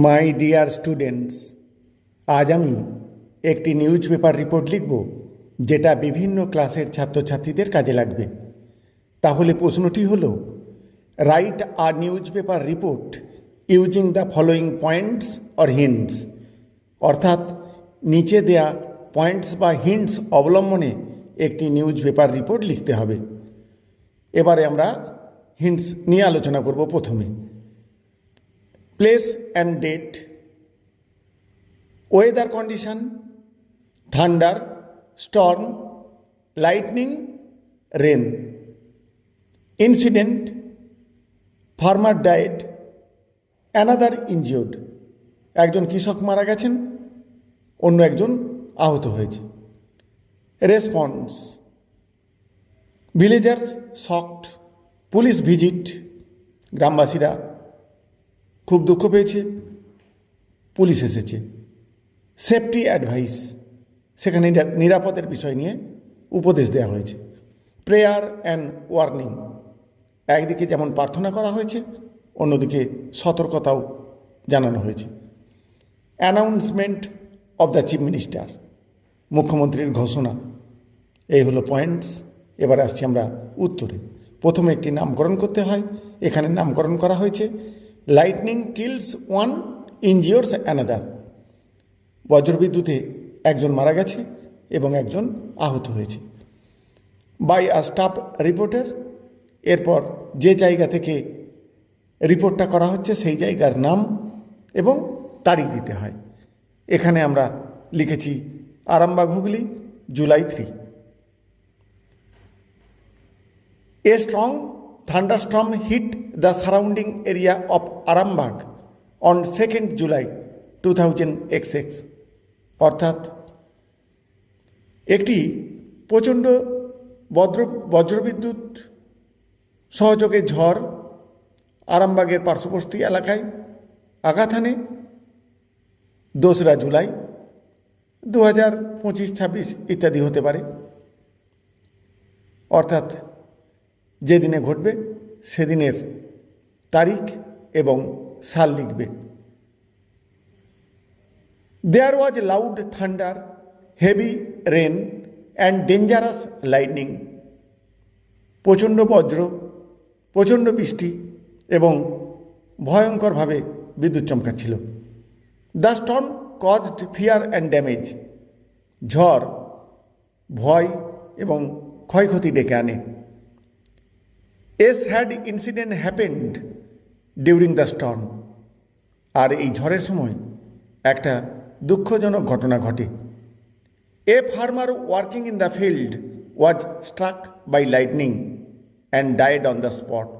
My dear students, আজ আমি একটি নিউজ পেপার রিপোর্ট লিখব যেটা বিভিন্ন ক্লাসের ছাত্রছাত্রীদের কাজে লাগবে। তাহলে প্রশ্নটি হলো, write a news paper report using the following points or hints. অর্থাৎ নিচে দেয়া পয়েন্টস বা হিন্টস অবলম্বনে একটি নিউজ পেপার রিপোর্ট লিখতে হবে। এবারে আমরা হিন্টস নিয়ে আলোচনা করব। প্রথমে place and date, weather condition, thunder, storm, lightning, rain, incident, farmer died, another injured. একজন কৃষক মারা গেছেন, অন্য একজন আহত হয়েছে। Response, villagers shocked, police visit, গ্রামবাসীরা খুব দুঃখ পেয়েছে, পুলিশ এসেছে। সেফটি অ্যাডভাইস, সেখানে নিরাপদের বিষয় নিয়ে উপদেশ দেওয়া হয়েছে। প্রেয়ার অ্যান্ড ওয়ার্নিং, একদিকে যেমন প্রার্থনা করা হয়েছে, অন্যদিকে সতর্কতাও জানানো হয়েছে। Announcement of the chief minister, মুখ্যমন্ত্রীর ঘোষণা। এই হলো পয়েন্টস। এবার আসছি আমরা উত্তরে। প্রথমে একটি নামকরণ করতে হয়, এখানে নামকরণ করা হয়েছে লাইটনিং কিলস ওয়ান, ইনজিওর্স অ্যানাদার। বজ্রবিদ্যুতে একজন মারা গেছে এবং একজন আহত হয়েছে। বাই আ স্টাফ রিপোর্টার, এরপর যে জায়গা থেকে রিপোর্টটা করা হচ্ছে সেই জায়গার নাম এবং তারিখ দিতে হয়। এখানে আমরা লিখেছি Arambagh Hooghly, July 3। A strong thunderstorm hit the surrounding area of Arambagh on 2nd July 2006। অর্থাৎ একটি প্রচণ্ড বজ্রবিদ্যুৎ সহযোগে ঝড় আরামবাগের পার্শ্ববর্তী এলাকায় আঘাত হানে 2রা জুলাই, 2025-26 ইত্যাদি হতে পারে। অর্থাৎ যেদিনে ঘটবে সেদিনের তারিখ এবং সাল লিখবে। There was loud thunder, heavy rain and dangerous lightning. প্রচণ্ড বজ্র, প্রচণ্ড বৃষ্টি এবং ভয়ঙ্করভাবে বিদ্যুৎ চমকাচ্ছিল। The storm caused fear and damage, ঝড় ভয় এবং ক্ষয়ক্ষতি ডেকে আনে। A sad incident happened during the storm, আর এই ঝড়ের সময় একটা দুঃখজনক ঘটনা ঘটে। A farmer working in the field was struck by lightning and died on the spot.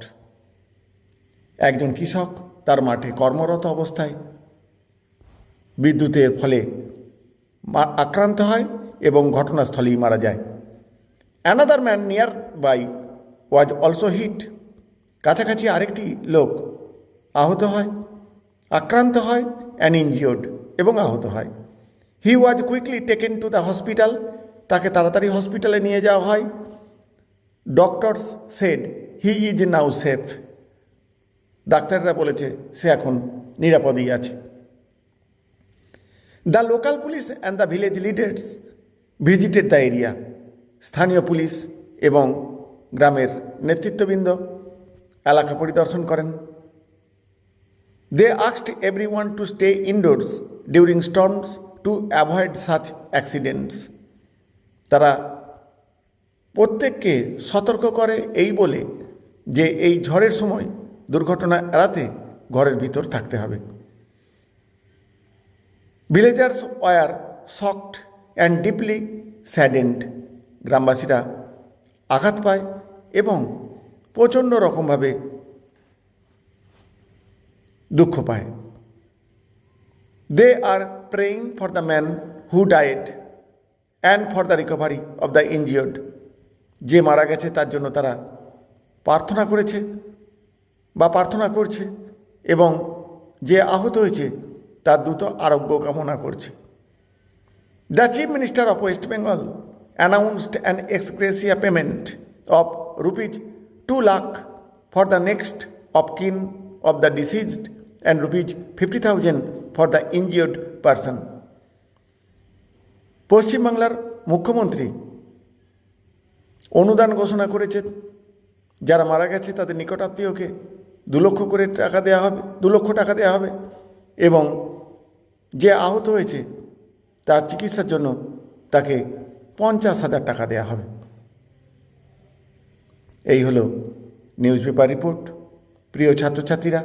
একজন কৃষক তার মাঠে কর্মরত অবস্থায় বিদ্যুতের ফলে আক্রান্ত হয় এবং ঘটনাস্থলেই মারা যায়। Another man nearby was also hit. কাছাকাছি আরেকটি লোক আহত হয়, আক্রান্ত হয়, অ্যান্ড ইনজিওর্ড এবং আহত হয়। He was quickly taken to the hospital, তাকে তাড়াতাড়ি হসপিটালে নিয়ে যাওয়া হয়। Doctors said he is now safe, ডাক্তাররা বলেছে সে এখন নিরাপদেই আছে। The local police and the village leaders visited the area, স্থানীয় পুলিশ এবং গ্রামের নেতৃত্ববৃন্দ এলাকা পরিদর্শন করেন। They asked everyone to stay indoors during storms to avoid such accidents. তারা প্রত্যেককে সতর্ক করে এই বলে যে এই ঝড়ের সময় দুর্ঘটনা এড়াতে ঘরের ভিতর থাকতে হবে। Villagers were shocked and deeply saddened, গ্রামবাসীরা আঘাত পায় এবং প্রচণ্ড রকমভাবে দুঃখ পায়। They are praying for the man who died and for the recovery of the injured. যে মারা গেছে তার জন্য তারা প্রার্থনা করেছে বা প্রার্থনা করছে এবং যে আহত হয়েছে তার দ্রুত আরোগ্য কামনা করছে। The chief minister of West Bengal announced an ex gratia payment of rupees 2 lakh for the next of kin of the deceased and rupees 50,000 for the injured person. পশ্চিমবাংলার মুখ্যমন্ত্রী অনুদান ঘোষণা করেছেন, যারা মারা গেছে তাদের নিকটাত্মীয়কে 2 লক্ষ করে টাকা দেওয়া হবে, 2 লক্ষ টাকা দেওয়া হবে, এবং যে আহত হয়েছে তার চিকিৎসার জন্য তাকে 50,000 টাকা দেওয়া হবে। এই হলো নিউজ পেপার রিপোর্ট। প্রিয় ছাত্রছাত্রীরা,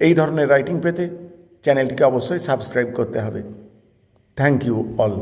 এই ধরনের রাইটিং পেতে চ্যানেলটিকে অবশ্যই সাবস্ক্রাইব করতে হবে। Thank you all.